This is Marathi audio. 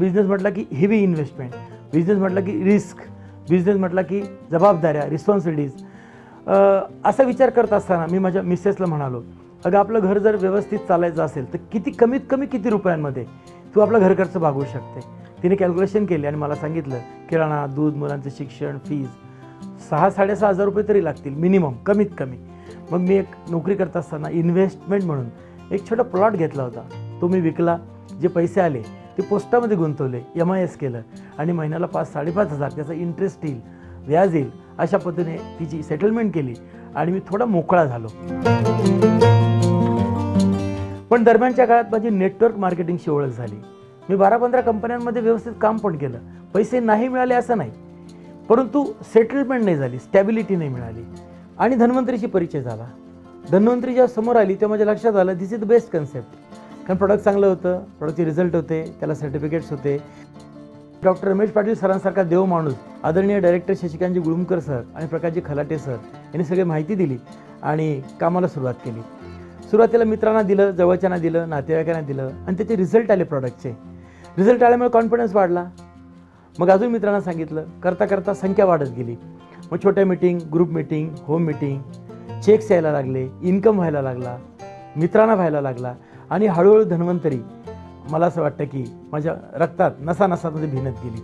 बिझनेस म्हटलं की हेवी इन्व्हेस्टमेंट, बिझनेस म्हटलं की रिस्क, बिझनेस म्हटलं की जबाबदाऱ्या, रिस्पॉन्सिबिलिटीज. असा विचार करत असताना मी माझ्या मिसेसला म्हणालो, अगं आपलं घर जर व्यवस्थित चालायचं असेल तर कमीत कमी किती रुपयांमध्ये तू आपलं घर खर्च भागवू शकते. तिने कॅल्क्युलेशन केली आणि मला सांगितलं, किराणा, दूध, मुलांचं शिक्षण, फीज 6,000-6,500 रुपये तरी लागतील मिनिमम, कमीत कमी. मग मी एक नोकरी करत असताना इन्व्हेस्टमेंट म्हणून एक छोटा प्लॉट घेतला होता. तो मी विकला. जे पैसे आले ते पोस्टामध्ये गुंतवले, MIS केलं आणि महिन्याला 5,000-5,500 त्याचा इंटरेस्ट येईल, व्याज येईल, अशा पद्धतीने तिची सेटलमेंट केली आणि मी थोडा मोकळा झालो. पण दरम्यानच्या काळात माझी नेटवर्क मार्केटिंगशी ओळख झाली. मी 12-15 कंपन्यांमध्ये व्यवस्थित काम पण केलं. पैसे नाही मिळाले असं नाही, परंतु सेटलमेंट नाही झाली, स्टॅबिलिटी नाही मिळाली आणि धन्वंतरीशी परिचय झाला. धन्वंतरी जेव्हा समोर आली तेव्हा माझ्या लक्षात आलं दिस इज द बेस्ट कन्सेप्ट. कारण प्रोडक्ट चांगलं होतं, प्रोडक्टचे रिझल्ट होते, त्याला सर्टिफिकेट्स होते. डॉक्टर रमेश पाटील सरांसारखा देव माणूस, आदरणीय डायरेक्टर शशिकांतजी गुळुमकर सर आणि प्रकाशजी खलाटे सर यांनी सगळी माहिती दिली आणि कामाला सुरुवात केली. सुरुवातीला मित्रांना दिलं, जवळच्यांना दिलं, नातेवाईकांना दिलं आणि त्याचे रिझल्ट आले. प्रोडक्टचे रिझल्ट आल्यामुळे कॉन्फिडन्स वाढला. मग अजून मित्रांना सांगितलं. करता करता संख्या वाढत गेली. मग छोट्या meeting, group meeting, home meeting, checks यायला लागले, इन्कम व्हायला लागला, मित्रांना व्हायला लागला आणि हळूहळू धन्वंतरी मला असं वाटतं की माझ्या रक्तात नसानसामध्ये भिनत गेली.